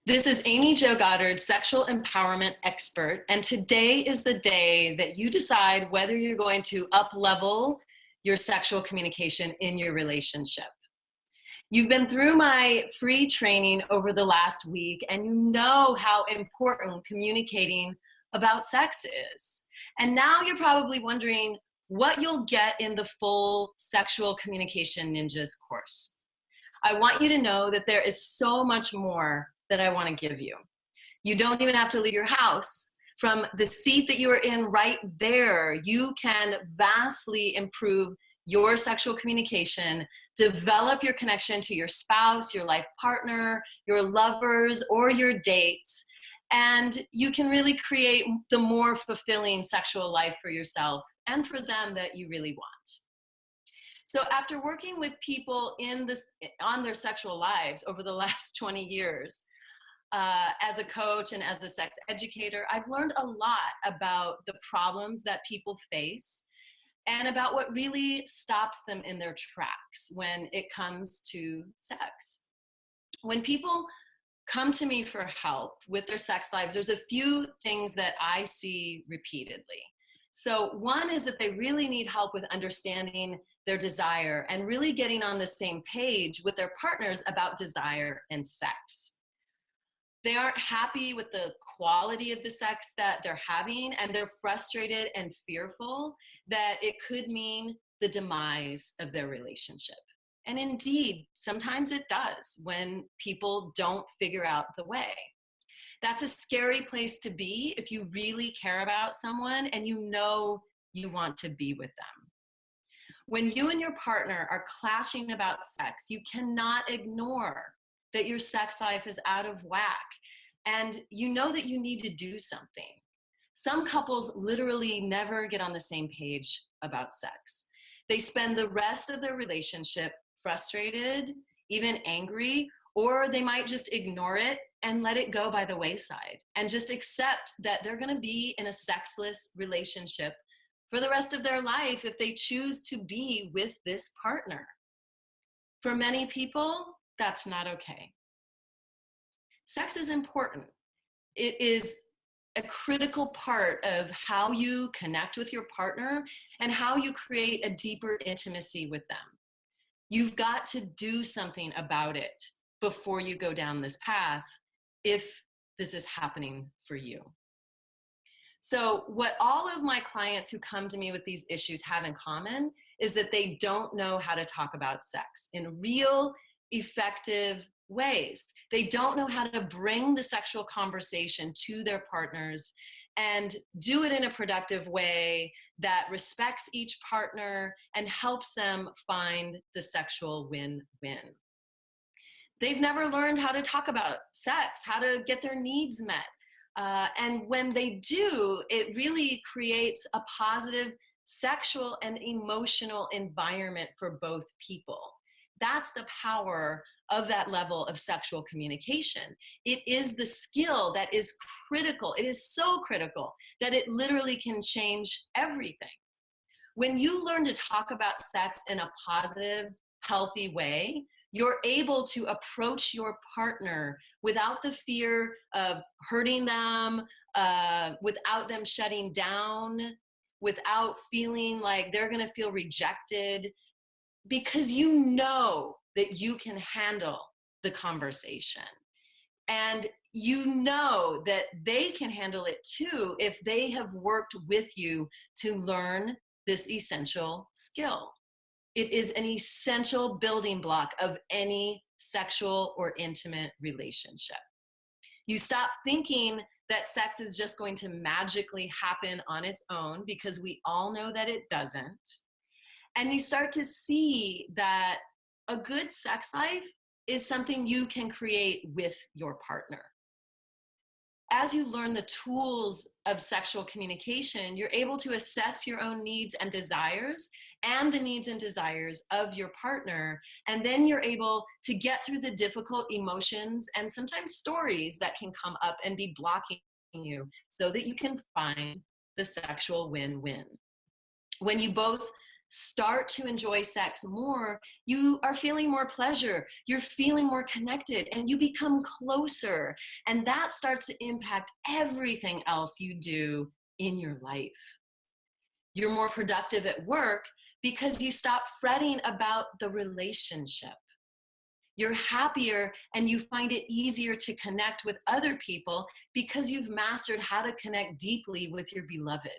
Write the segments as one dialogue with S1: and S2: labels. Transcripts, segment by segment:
S1: This is Amy Jo Goddard, sexual empowerment expert, and today is the day that you decide whether you're going to up-level your sexual communication in your relationship. You've been through my free training over the last week, and you know how important communicating about sex is. And now you're probably wondering what you'll get in the full Sexual Communication Ninjas course. I want you to know that there is so much more that I want to give you. You don't even have to leave your house. From the seat that you are in right there, you can vastly improve your sexual communication, develop your connection to your spouse, your life partner, your lovers, or your dates, and you can really create the more fulfilling sexual life for yourself and for them that you really want. So after working with people on their sexual lives over the last 20 years, as a coach and as a sex educator, I've learned a lot about the problems that people face and about what really stops them in their tracks when it comes to sex. When people come to me for help with their sex lives, there's a few things that I see repeatedly. So one is that they really need help with understanding their desire and really getting on the same page with their partners about desire and sex. They aren't happy with the quality of the sex that they're having, and they're frustrated and fearful that it could mean the demise of their relationship. And indeed, sometimes it does when people don't figure out the way. That's a scary place to be if you really care about someone and you know you want to be with them. When you and your partner are clashing about sex, you cannot ignore that your sex life is out of whack, and you know that you need to do something. Some couples literally never get on the same page about sex. They spend the rest of their relationship frustrated, even angry, or they might just ignore it and let it go by the wayside and just accept that they're going to be in a sexless relationship for the rest of their life if they choose to be with this partner. For many people, that's not okay. Sex is important. It is a critical part of how you connect with your partner and how you create a deeper intimacy with them. You've got to do something about it before you go down this path if this is happening for you. So what all of my clients who come to me with these issues have in common is that they don't know how to talk about sex in real, effective ways. They don't know how to bring the sexual conversation to their partners and do it in a productive way that respects each partner and helps them find the sexual win-win. They've never learned how to talk about sex, how to get their needs met. And when they do, it really creates a positive sexual and emotional environment for both people. That's the power of that level of sexual communication. It is the skill that is critical. It is so critical that it literally can change everything. When you learn to talk about sex in a positive, healthy way, you're able to approach your partner without the fear of hurting them, without them shutting down, without feeling like they're going to feel rejected, because you know that you can handle the conversation. And you know that they can handle it too if they have worked with you to learn this essential skill. It is an essential building block of any sexual or intimate relationship. You stop thinking that sex is just going to magically happen on its own, because we all know that it doesn't. And you start to see that a good sex life is something you can create with your partner. As you learn the tools of sexual communication, you're able to assess your own needs and desires and the needs and desires of your partner. And then you're able to get through the difficult emotions and sometimes stories that can come up and be blocking you so that you can find the sexual win-win. When you both start to enjoy sex more, you are feeling more pleasure, you're feeling more connected, and you become closer. And that starts to impact everything else you do in your life. You're more productive at work because you stop fretting about the relationship. You're happier and you find it easier to connect with other people because you've mastered how to connect deeply with your beloved.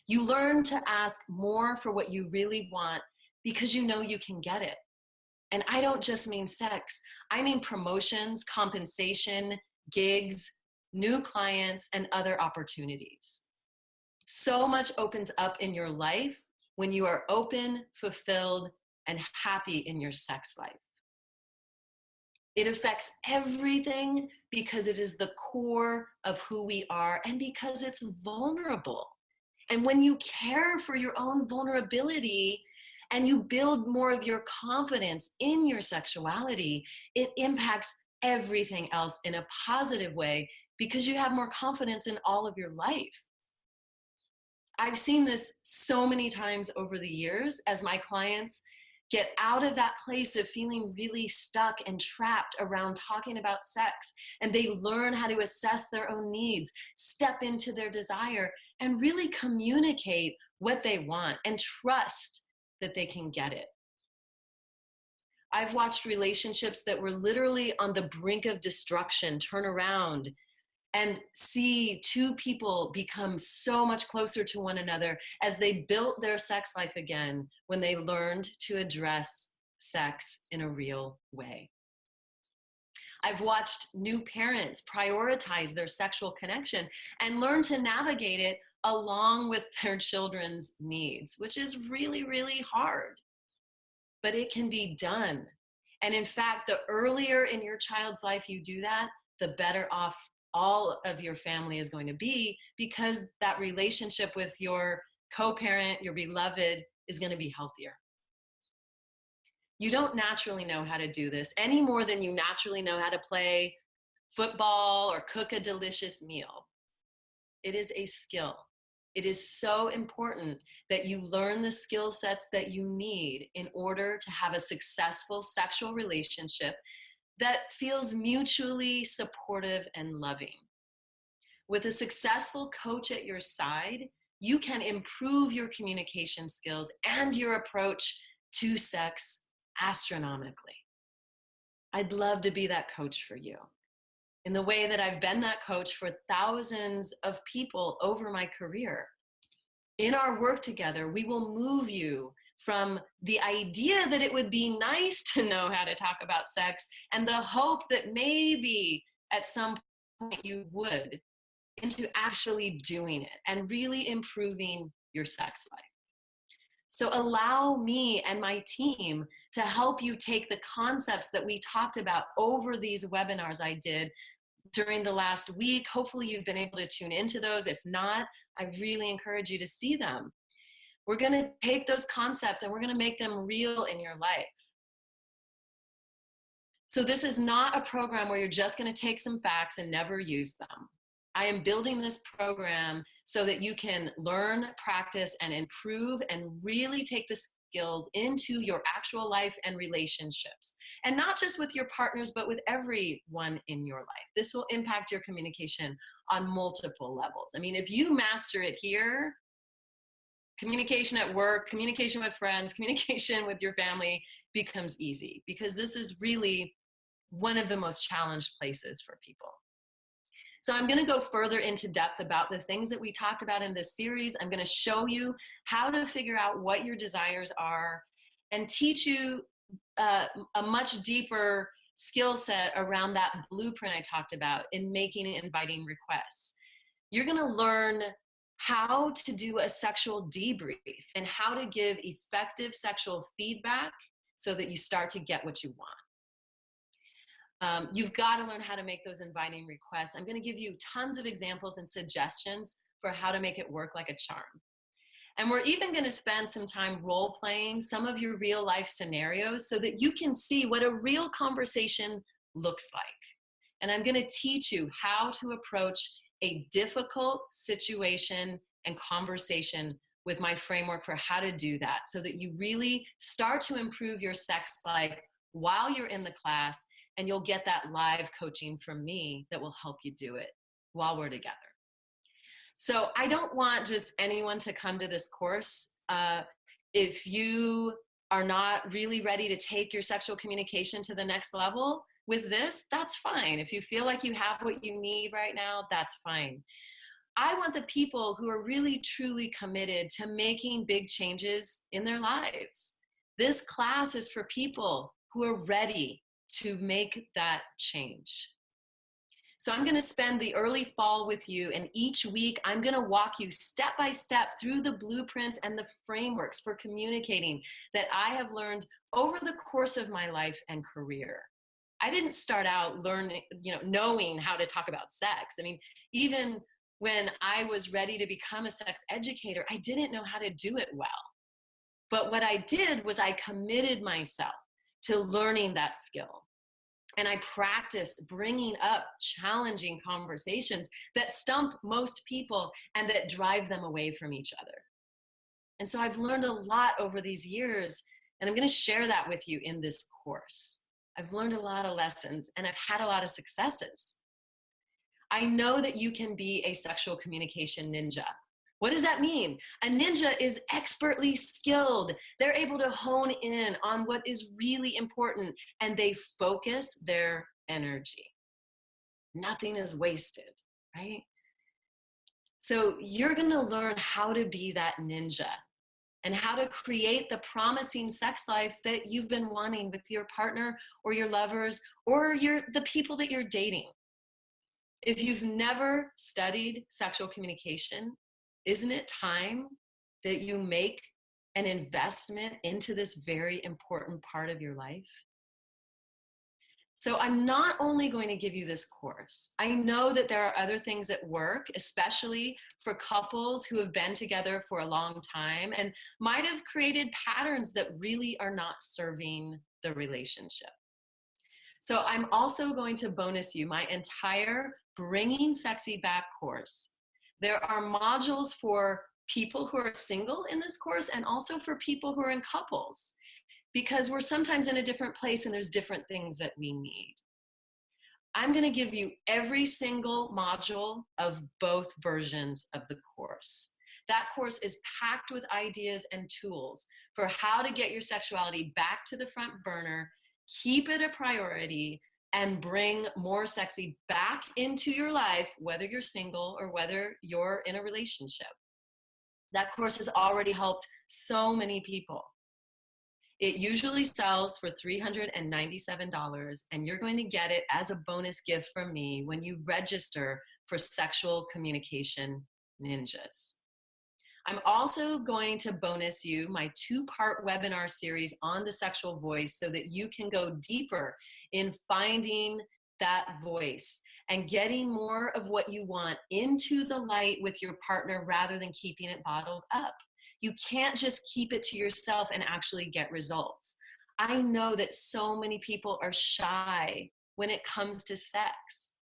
S1: You learn to ask more for what you really want because you know you can get it. And I don't just mean sex, I mean promotions, compensation, gigs, new clients, and other opportunities. So much opens up in your life when you are open, fulfilled, and happy in your sex life. It affects everything because it is the core of who we are and because it's vulnerable. And when you care for your own vulnerability and you build more of your confidence in your sexuality, it impacts everything else in a positive way because you have more confidence in all of your life. I've seen this so many times over the years as my clients get out of that place of feeling really stuck and trapped around talking about sex, and they learn how to assess their own needs, step into their desire, and really communicate what they want and trust that they can get it. I've watched relationships that were literally on the brink of destruction turn around and see two people become so much closer to one another as they built their sex life again when they learned to address sex in a real way. I've watched new parents prioritize their sexual connection and learn to navigate it along with their children's needs, which is really, really hard. But it can be done. And in fact, the earlier in your child's life you do that, the better off all of your family is going to be, because that relationship with your co-parent, your beloved, is going to be healthier. You don't naturally know how to do this any more than you naturally know how to play football or cook a delicious meal. It is a skill. It is so important that you learn the skill sets that you need in order to have a successful sexual relationship that feels mutually supportive and loving. With a successful coach at your side, you can improve your communication skills and your approach to sex astronomically. I'd love to be that coach for you, in the way that I've been that coach for thousands of people over my career. In our work together, we will move you from the idea that it would be nice to know how to talk about sex and the hope that maybe at some point you would, into actually doing it and really improving your sex life. So allow me and my team to help you take the concepts that we talked about over these webinars I did during the last week. Hopefully you've been able to tune into those. If not, I really encourage you to see them. We're going to take those concepts and we're going to make them real in your life. So this is not a program where you're just going to take some facts and never use them. I am building this program so that you can learn, practice, and improve and really take the skills into your actual life and relationships. And not just with your partners, but with everyone in your life. This will impact your communication on multiple levels. I mean, if you master it here, communication at work, communication with friends, communication with your family becomes easy, because this is really one of the most challenged places for people. So I'm going to go further into depth about the things that we talked about in this series. I'm going to show you how to figure out what your desires are and teach you a much deeper skill set around that blueprint I talked about in making and inviting requests. You're going to learn how to do a sexual debrief and how to give effective sexual feedback so that you start to get what you want. You've got to learn how to make those inviting requests. I'm going to give you tons of examples and suggestions for how to make it work like a charm. And we're even going to spend some time role playing some of your real life scenarios so that you can see what a real conversation looks like. And I'm going to teach you how to approach a difficult situation and conversation with my framework for how to do that so that you really start to improve your sex life while you're in the class, and you'll get that live coaching from me that will help you do it while we're together. So I don't want just anyone to come to this course. If you are not really ready to take your sexual communication to the next level with this, that's fine. If you feel like you have what you need right now, that's fine. I want the people who are really truly committed to making big changes in their lives. This class is for people who are ready to make that change. So I'm going to spend the early fall with you, and each week I'm going to walk you step by step through the blueprints and the frameworks for communicating that I have learned over the course of my life and career. I didn't start out learning, knowing how to talk about sex. I mean, even when I was ready to become a sex educator, I didn't know how to do it well. But what I did was I committed myself to learning that skill. And I practiced bringing up challenging conversations that stump most people and that drive them away from each other. And so I've learned a lot over these years, and I'm going to share that with you in this course. I've learned a lot of lessons, and I've had a lot of successes. I know that you can be a sexual communication ninja. What does that mean? A ninja is expertly skilled. They're able to hone in on what is really important, and they focus their energy. Nothing is wasted, right? So you're going to learn how to be that ninja and how to create the promising sex life that you've been wanting with your partner or your lovers or the people that you're dating. If you've never studied sexual communication, isn't it time that you make an investment into this very important part of your life? So I'm not only going to give you this course. I know that there are other things at work, especially for couples who have been together for a long time and might have created patterns that really are not serving the relationship. So I'm also going to bonus you my entire Bringing Sexy Back course. There are modules for people who are single in this course and also for people who are in couples, because we're sometimes in a different place and there's different things that we need. I'm going to give you every single module of both versions of the course. That course is packed with ideas and tools for how to get your sexuality back to the front burner, keep it a priority, and bring more sexy back into your life, whether you're single or whether you're in a relationship. That course has already helped so many people. It usually sells for $397, and you're going to get it as a bonus gift from me when you register for Sexual Communication Ninjas. I'm also going to bonus you my 2-part webinar series on the sexual voice so that you can go deeper in finding that voice and getting more of what you want into the light with your partner rather than keeping it bottled up. You can't just keep it to yourself and actually get results. I know that so many people are shy when it comes to sex.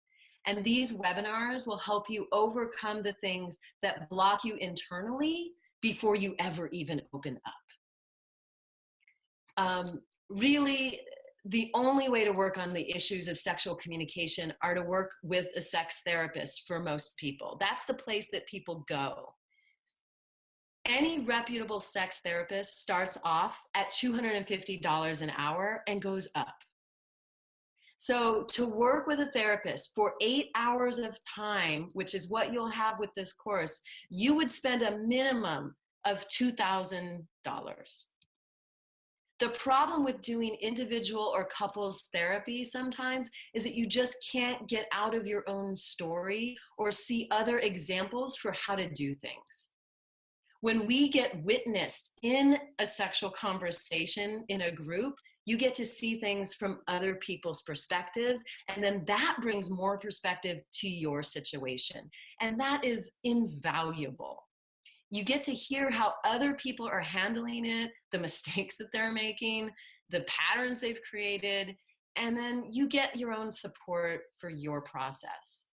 S1: And these webinars will help you overcome the things that block you internally before you ever even open up. Really, the only way to work on the issues of sexual communication are to work with a sex therapist for most people. That's the place that people go. Any reputable sex therapist starts off at $250 an hour and goes up. So to work with a therapist for 8 hours of time, which is what you'll have with this course, you would spend a minimum of $2,000. The problem with doing individual or couples therapy sometimes is that you just can't get out of your own story or see other examples for how to do things. When we get witnessed in a sexual conversation in a group, you get to see things from other people's perspectives, and then that brings more perspective to your situation. And that is invaluable. You get to hear how other people are handling it, the mistakes that they're making, the patterns they've created, and then you get your own support for your process.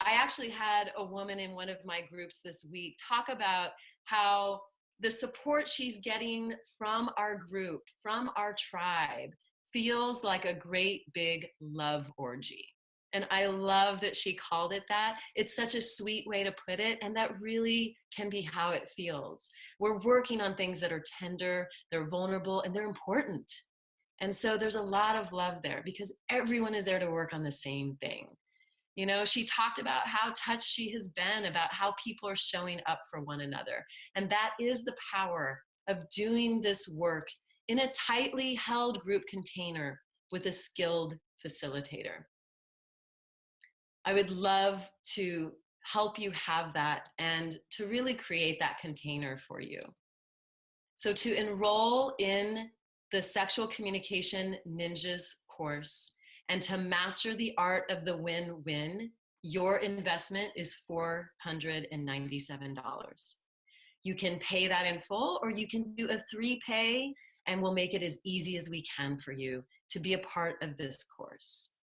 S1: I actually had a woman in one of my groups this week talk about how the support she's getting from our group, from our tribe, feels like a great big love orgy. And I love that she called it that. It's such a sweet way to put it. And that really can be how it feels. We're working on things that are tender, they're vulnerable, and they're important. And so there's a lot of love there because everyone is there to work on the same thing. You know, she talked about how touched she has been about how people are showing up for one another. And that is the power of doing this work in a tightly held group container with a skilled facilitator. I would love to help you have that and to really create that container for you. So to enroll in the Sexual Communication Ninjas course and to master the art of the win-win, your investment is $497. You can pay that in full, or you can do a 3-pay, and we'll make it as easy as we can for you to be a part of this course.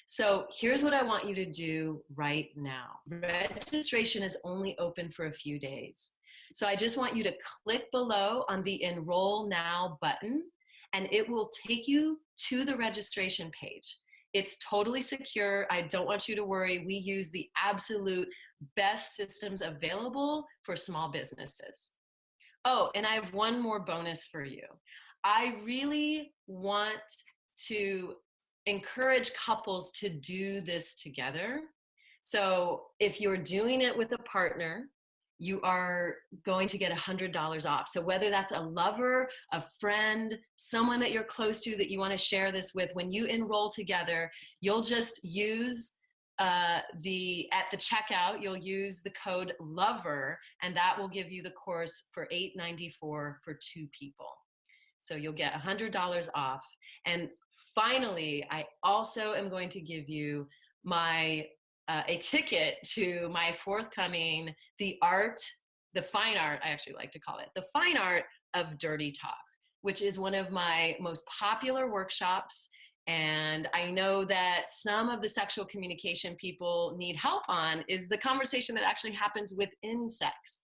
S1: So here's what I want you to do right now. Registration is only open for a few days. So I just want you to click below on the Enroll Now button, and it will take you to the registration page. It's totally secure. I don't want you to worry. We use the absolute best systems available for small businesses. Oh, and I have one more bonus for you. I really want to encourage couples to do this together. So if you're doing it with a partner, you are going to get $100 off. So whether that's a lover, a friend, someone that you're close to that you want to share this with, when you enroll together, you'll just use at the checkout, you'll use the code LOVER, and that will give you the course for $894 for 2 people. So you'll get $100 off. And finally, I also am going to give you my a ticket to my forthcoming the fine art, I actually like to call it, the fine art of dirty talk, which is one of my most popular workshops. And I know that some of the sexual communication people need help on is the conversation that actually happens within sex.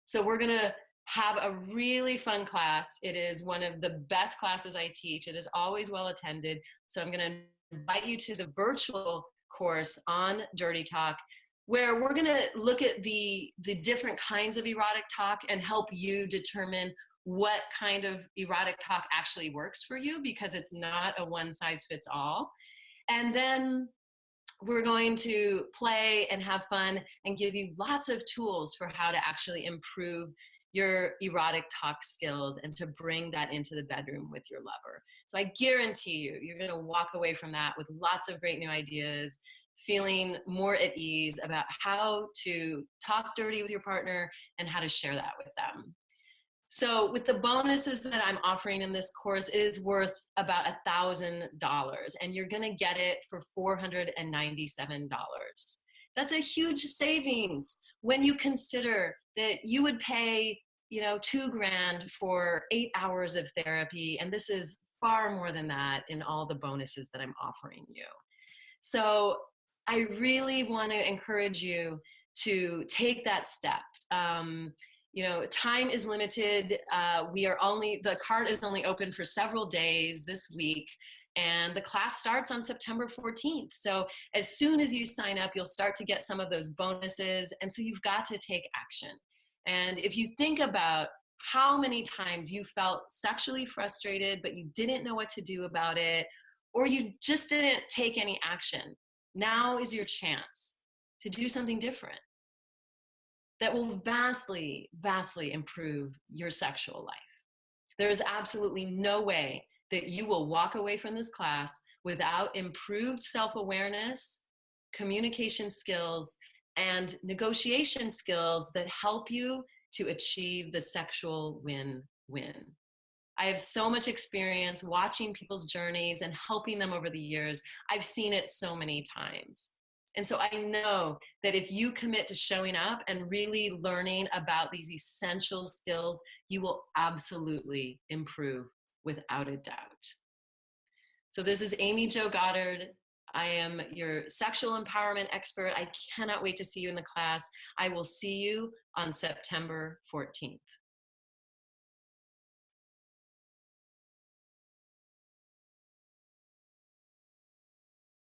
S1: So we're gonna have a really fun class. It is one of the best classes I teach. It is always well attended. So I'm gonna invite you to the virtual course on Dirty Talk, where we're gonna look at the different kinds of erotic talk and help you determine what kind of erotic talk actually works for you, because it's not a one-size-fits-all. And then we're going to play and have fun and give you lots of tools for how to actually improve your erotic talk skills and to bring that into the bedroom with your lover. So I guarantee you, you're gonna walk away from that with lots of great new ideas, feeling more at ease about how to talk dirty with your partner and how to share that with them. So with the bonuses that I'm offering in this course, it is worth about $1,000, and you're gonna get it for $497. That's a huge savings when you consider that you would pay, you know, $2,000 for 8 hours of therapy, and this is far more than that in all the bonuses that I'm offering you. So I really want to encourage you to take that step. You know, time is limited. The cart is only open for several days this week, and the class starts on September 14th. So as soon as you sign up, you'll start to get some of those bonuses. And so you've got to take action. And if you think about how many times you felt sexually frustrated, but you didn't know what to do about it, or you just didn't take any action, now is your chance to do something different that will vastly, vastly improve your sexual life. There is absolutely no way that you will walk away from this class without improved self-awareness, communication skills, and negotiation skills that help you to achieve the sexual win-win. I have so much experience watching people's journeys and helping them over the years. I've seen it so many times. And so I know that if you commit to showing up and really learning about these essential skills, you will absolutely improve without a doubt. So this is Amy Jo Goddard. I am your sexual empowerment expert. I cannot wait to see you in the class. I will see you on September 14th.